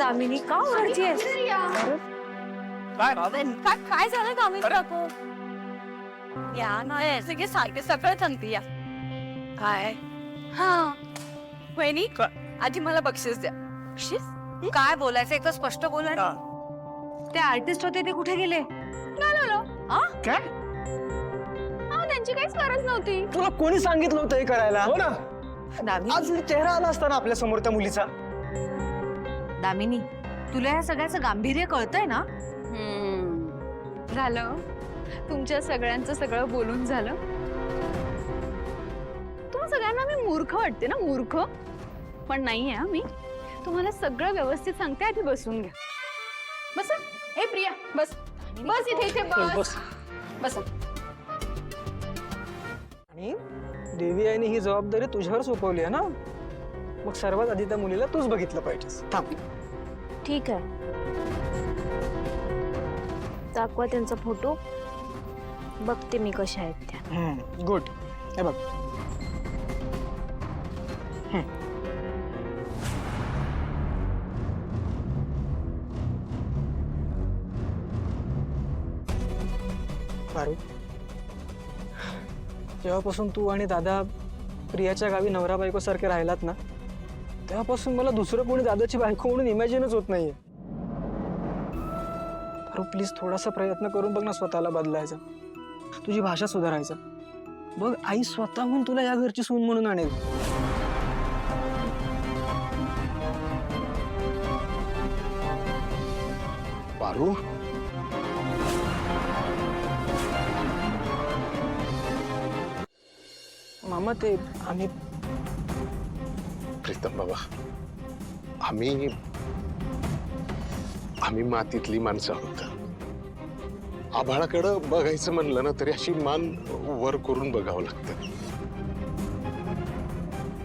दामिनी का ओरडतीयेस? काय झालं दामिनी काकू? या ना सगळे सारखे सगळं सांगते या. काय? हा वहिनी आधी मला बक्षीस द्या. बक्षीस? काय बोलायचं एक तर स्पष्ट बोला ना. ते आर्टिस्ट होते ते कुठे गेले? काय त्यांची काहीच गरज नव्हती. तुला कोणी सांगितलं होतं हे करायला? हो ना, दामिनी आज चेहरा आला असता ना आपल्या समोर त्या मुलीचा. दामिनी तुला या सगळ्याचं गांभीर्य कळतंय ना? झालं तुमच्या सगळ्यांचं सगळं बोलून झालं. तुम्हा सगळ्यांना मी मूर्ख वाटते ना? मूर्ख पण नाहीये मी. तुम्हाला सगळं व्यवस्थित सांगते. आधी बसून घ्या. बस. ए प्रिया बस बस इथे बस बस. आणि देवी आईने ही जबाबदारी तुझ्यावर सोपवली आहे ना, मग सर्वात आधी त्या मुलीला तूच बघितलं पाहिजेस. थांब. ठीक आहे, दाखवा त्यांचा फोटो, बघते मी कशा आहेत त्या. गुड. हे बघ. पारू, जेव्हापासून तू आणि दादा प्रियाच्या गावी नवरा बायको सारखे राहिलात ना, तेव्हापासून मला दुसरं कोणी दादाची बायको म्हणून इमॅजिनच होत नाहीये. पारू प्लीज थोडासा प्रयत्न करून बघ ना स्वतःला बदलायचा, तुझी भाषा सुधारायचा. बघ आई स्वतःहून तुला या घरची सून म्हणून आणेल. पारू, मामा ते आम्ही प्रीतम बाबा, आम्ही मातीतली माणसं आहोत. आभाळाकडं बघायचं म्हणलं ना तरी अशी मान वर करून बघावं लागतं.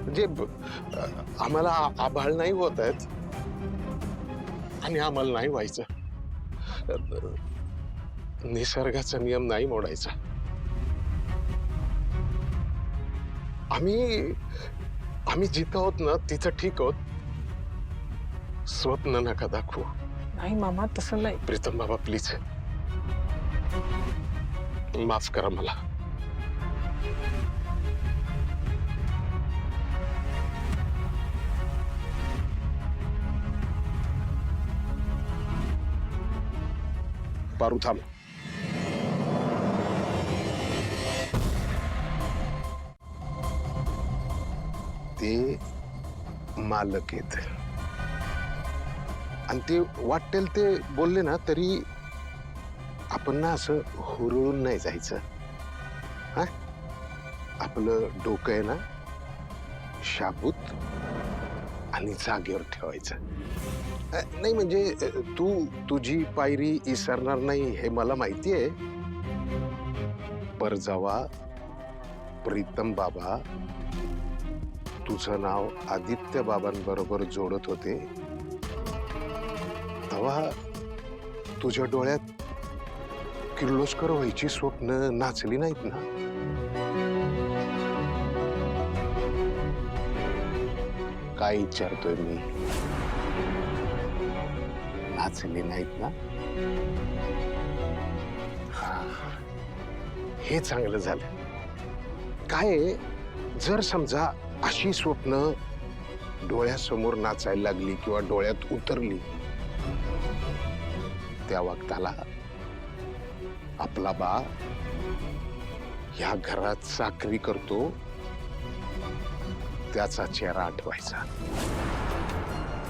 म्हणजे आम्हाला आभाळ नाही होत आहेत आणि आम्हाला नाही व्हायचं. निसर्गाचा नियम नाही मोडायचा. आम्ही जिथं आहोत ना तिथं ठीक आहोत. स्वप्न नका दाखवू. नाही मामा तसं नाही. प्रीतम बाबा प्लीज माफ करा मला. पारू थांब. ते मालक आहेत आणि ते वाटेल ते बोलले ना तरी आपण ना असं हुरळून नाही जायचं. हा, आपलं डोकं आहे ना शाबूत आणि जागेवर ठेवायचं. नाही म्हणजे तू तुझी पायरी इसरणार नाही हे मला माहिती आहे. पर जेव्हा प्रीतम बाबा तुझं नाव आदित्य बाबांबरोबर जोडत होते तेव्हा तुझ्या डोळ्यात किर्लोस्कर व्हायची स्वप्न नाचली नाहीत ना? काय विचारतोय मी? नाचली नाहीत ना? हे चांगलं झालं. काय जर समजा अशी स्वप्न डोळ्यासमोर नाचायला लागली किंवा डोळ्यात उतरली, त्या वक्ताला आपला बा ह्या घरात चाकरी करतो त्याचा चेहरा आठवायचा.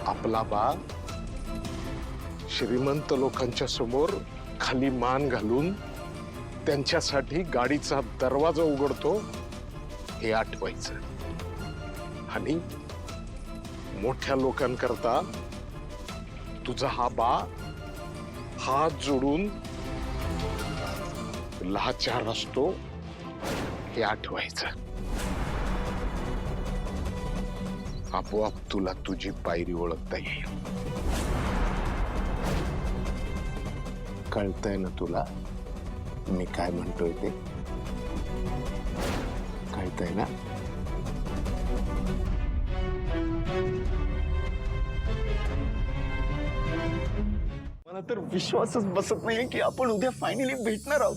आपला बा श्रीमंत लोकांच्या समोर खाली मान घालून त्यांच्यासाठी गाडीचा दरवाजा उघडतो हे आठवायचं. आणि मोठ्या लोकांकरता तुझा हा बा हात जोडून लाचार असतो हे आठवायचं. आपोआप तुला तुझी पायरी ओळखता येईल. कळतंय ना तुला मी काय म्हणतोय ते? कळतंय ना? तर विश्वासच बसत नाहीये की आपण उद्या फायनली भेटणार आहोत.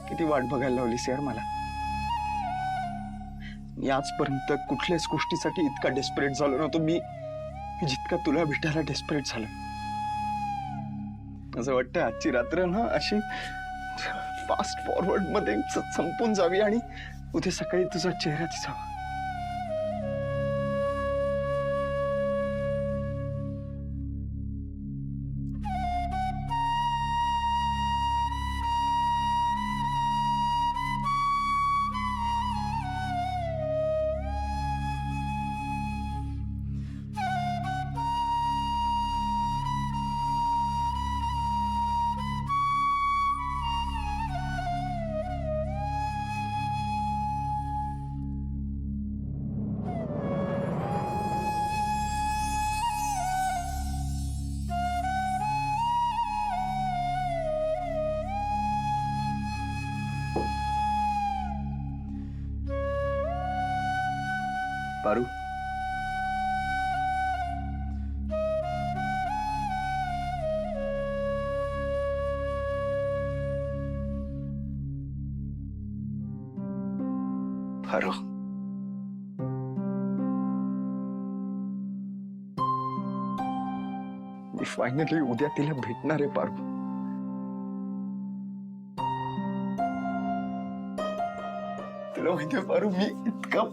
किती वाट बघायला लावलीस यार मला. मी आजपर्यंत कुठल्याच गोष्टीसाठी इतका डेस्परेट झालो नव्हतो मी जितका तुला भेटायला डेस्परेट झालो. असं वाटतं आजची रात्र ना अशी फास्ट फॉरवर्ड मध्ये संपून जावी आणि उद्या सकाळी तुझा चेहरा दिसावा. पारू, पारू, मी फायनली उद्या तिला भेटणार आहे पारू. तुला माहितीये पारू, मी इतका